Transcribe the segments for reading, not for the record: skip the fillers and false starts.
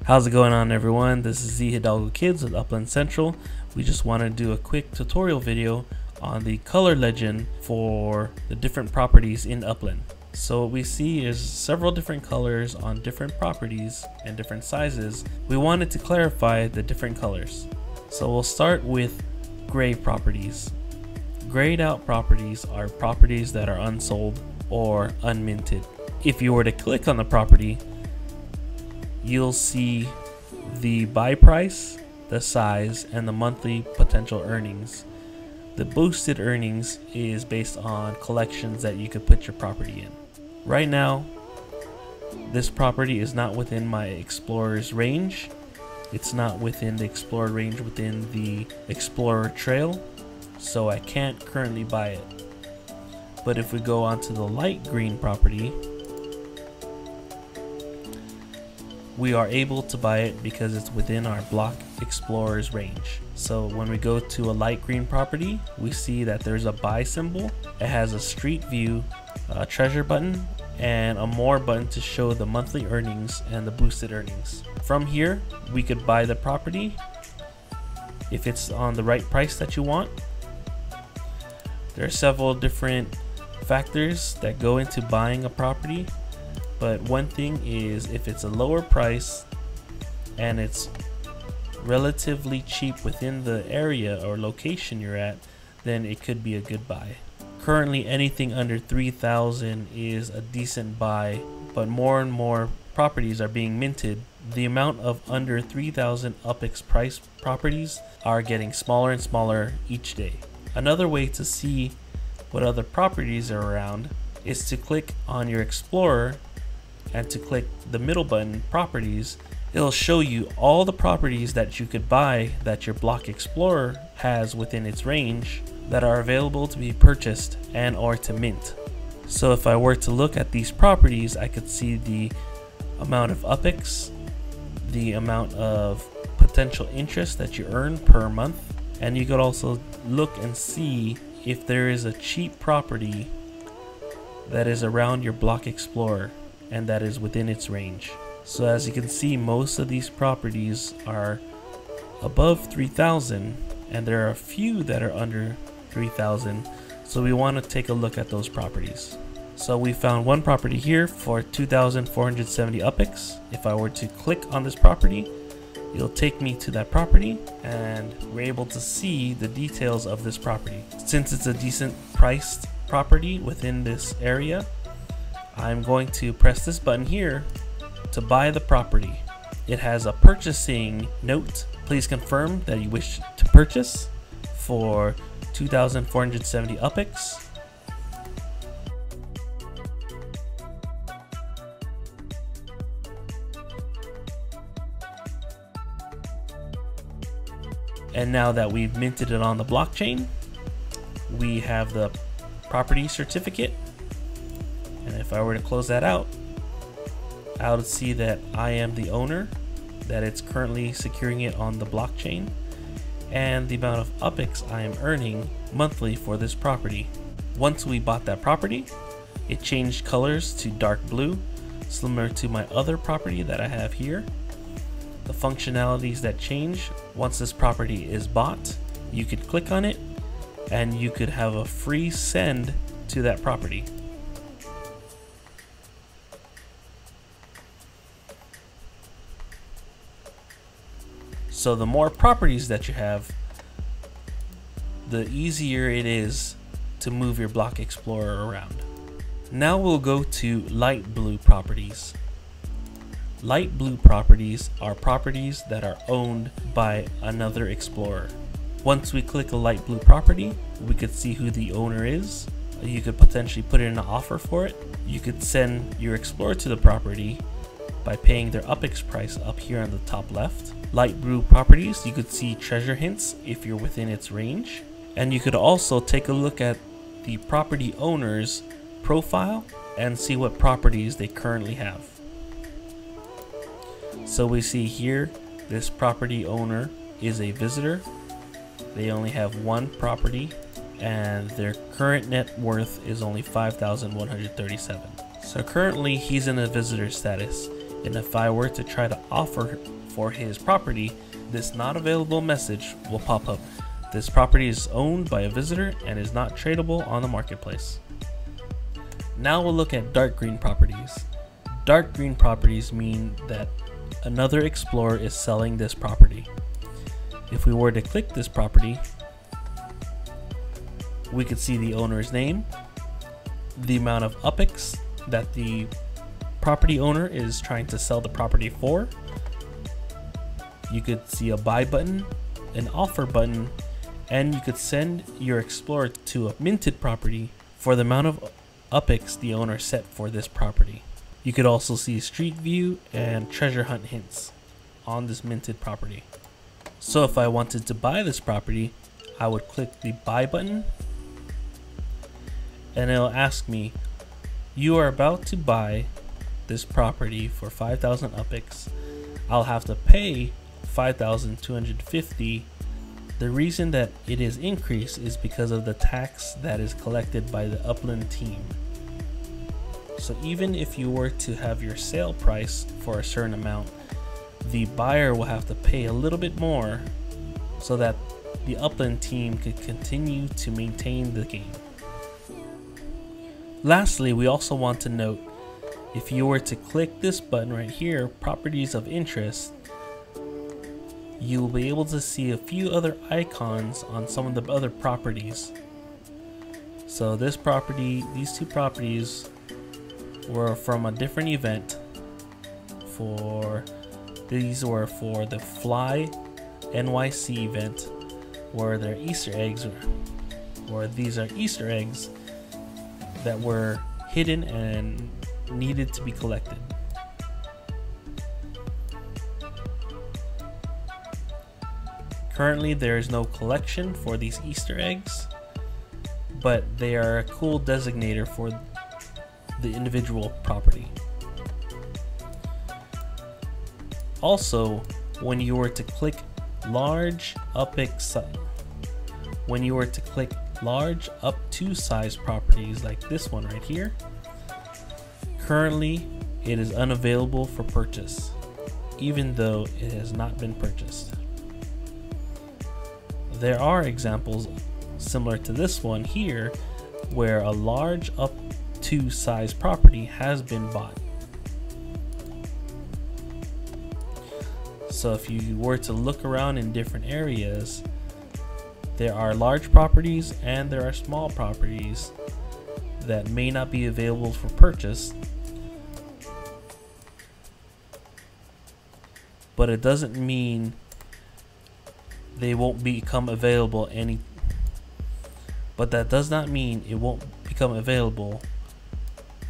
How's it going on, everyone? This is Z Hidalgo Kids with Upland Central. We just want to do a quick tutorial video on the color legend for the different properties in Upland. So what we see is several different colors on different properties and different sizes. We wanted to clarify the different colors. So we'll start with gray properties. Grayed out properties are properties that are unsold or unminted. If you were to click on the property, you'll see the buy price, the size, and the monthly potential earnings. The boosted earnings is based on collections that you could put your property in. Right now, this property is not within my Explorer's range. It's not within the Explorer range within the Explorer trail, so I can't currently buy it. But if we go onto the light green property, we are able to buy it because it's within our Block Explorer's range. So when we go to a light green property, we see that there's a buy symbol. It has a street view, a treasure button, and a more button to show the monthly earnings and the boosted earnings. From here, we could buy the property if it's on the right price that you want. There are several different factors that go into buying a property. But one thing is, if it's a lower price and it's relatively cheap within the area or location you're at, then it could be a good buy. Currently, anything under 3,000 is a decent buy, but more and more properties are being minted. The amount of under 3,000 UPX price properties are getting smaller and smaller each day. Another way to see what other properties are around is to click on your Explorer and to click the middle button, properties. It'll show you all the properties that you could buy that your Block Explorer has within its range that are available to be purchased and or to mint. So if I were to look at these properties, I could see the amount of UPX, the amount of potential interest that you earn per month, and you could also look and see if there is a cheap property that is around your Block Explorer and that is within its range. So as you can see, most of these properties are above 3,000 and there are a few that are under 3,000, so we want to take a look at those properties. So we found one property here for 2,470 UPX. If I were to click on this property, it'll take me to that property and we're able to see the details of this property. Since it's a decent priced property within this area, I'm going to press this button here to buy the property. It has a purchasing note. Please confirm that you wish to purchase for 2,470 UPX. And now that we've minted it on the blockchain, we have the property certificate. And if I were to close that out, I would see that I am the owner, that it's currently securing it on the blockchain, and the amount of UPX I am earning monthly for this property. Once we bought that property, it changed colors to dark blue, similar to my other property that I have here. The functionalities that change once this property is bought, you could click on it and you could have a free send to that property. So the more properties that you have, the easier it is to move your Block Explorer around. Now we'll go to light blue properties. Light blue properties are properties that are owned by another Explorer. Once we click a light blue property, we could see who the owner is. You could potentially put in an offer for it. You could send your Explorer to the property by paying their UPX price up here on the top left. Light blue properties, you could see treasure hints if you're within its range. And you could also take a look at the property owner's profile and see what properties they currently have. So we see here, this property owner is a visitor. They only have one property and their current net worth is only 5,137. So currently he's in a visitor status. And if I were to try to offer for his property, this not available message will pop up. This property is owned by a visitor and is not tradable on the marketplace. Now we'll look at dark green properties. Dark green properties mean that another explorer is selling this property. If we were to click this property, we could see the owner's name, the amount of UPX that the property owner is trying to sell the property for. You could see a buy button, an offer button, and you could send your explorer to a minted property for the amount of UPX the owner set for this property. You could also see street view and treasure hunt hints on this minted property. So if I wanted to buy this property, I would click the buy button and it'll ask me, you are about to buy this property for 5,000 UPX. I'll have to pay 5,250. The reason that it is increased is because of the tax that is collected by the Upland team. So even if you were to have your sale price for a certain amount, the buyer will have to pay a little bit more so that the Upland team could continue to maintain the game. Lastly, we also want to note, if you were to click this button right here, properties of interest, you will be able to see a few other icons on some of the other properties. So this property, these two properties were from a different event. These were for the Fly NYC event, where they're Easter eggs, or these are Easter eggs that were hidden and needed to be collected. Currently there is no collection for these Easter eggs, but they are a cool designator for the individual property. Also, when you were to click large UPX, when you were to click large up to size properties like this one right here, currently it is unavailable for purchase, even though it has not been purchased. There are examples similar to this one here where a large up to size property has been bought. So if you were to look around in different areas, there are large properties and there are small properties that may not be available for purchase, but it doesn't mean they won't become available but that does not mean it won't become available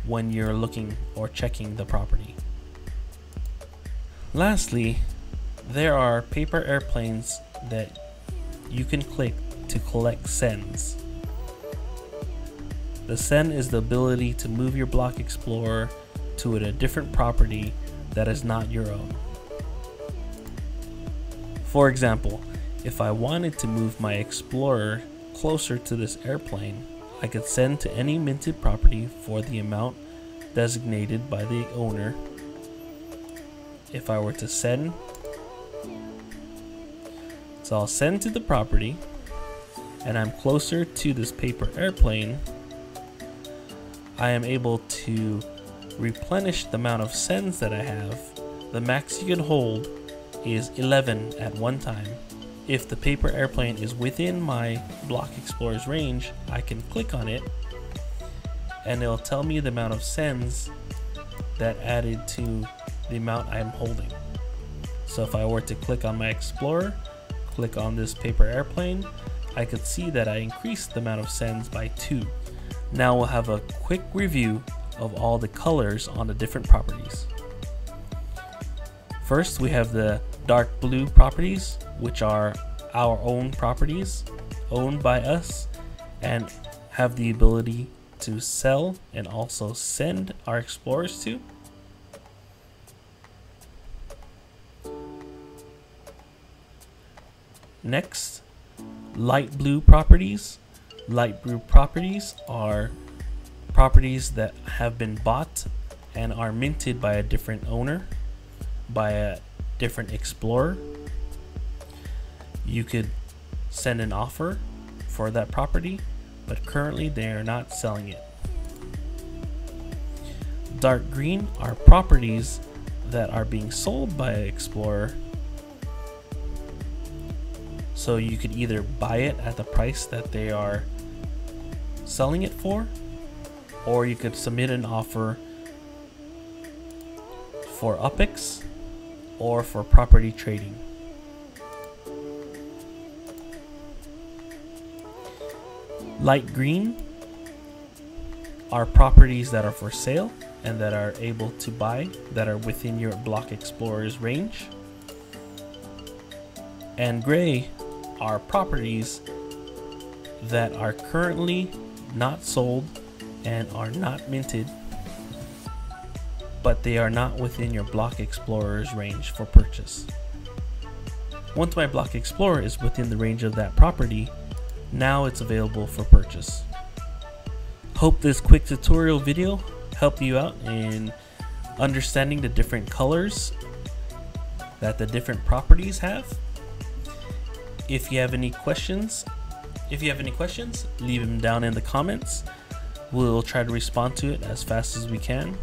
when you're looking or checking the property. Lastly, there are paper airplanes that you can click to collect sends. The send is the ability to move your block explorer to a different property that is not your own. For example, if I wanted to move my explorer closer to this airplane, I could send to any minted property for the amount designated by the owner. If I were to send, so I'll send to the property and I'm closer to this paper airplane, I am able to replenish the amount of sends that I have. The max you can hold is 11 at one time. If the paper airplane is within my block explorer's range, I can click on it and it'll tell me the amount of sends that added to the amount I'm holding. So if I were to click on my explorer, click on this paper airplane, I could see that I increased the amount of sends by 2. Now we'll have a quick review of all the colors on the different properties. First, we have the dark blue properties, which are our own properties owned by us and have the ability to sell and also send our explorers to. Next, light blue properties. Light blue properties are properties that have been bought and are minted by a different owner. by a different explorer, you could send an offer for that property, but currently they are not selling it. Dark green are properties that are being sold by an explorer, so you could either buy it at the price that they are selling it for, or you could submit an offer for UPX or for property trading. Light green are properties that are for sale and that are able to buy, that are within your block explorer's range. And gray are properties that are currently not sold and are not minted, but they are not within your block explorer's range for purchase. Once my block explorer is within the range of that property, now it's available for purchase. Hope this quick tutorial video helped you out in understanding the different colors that the different properties have. If you have any questions, leave them down in the comments. We'll try to respond to it as fast as we can.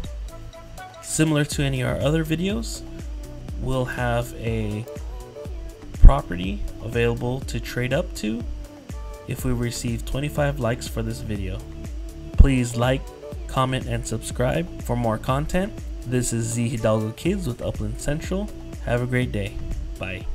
Similar to any of our other videos, we'll have a property available to trade up to if we receive 25 likes for this video. Please like, comment, and subscribe for more content. This is Z Hidalgo Kids with Upland Central. Have a great day. Bye.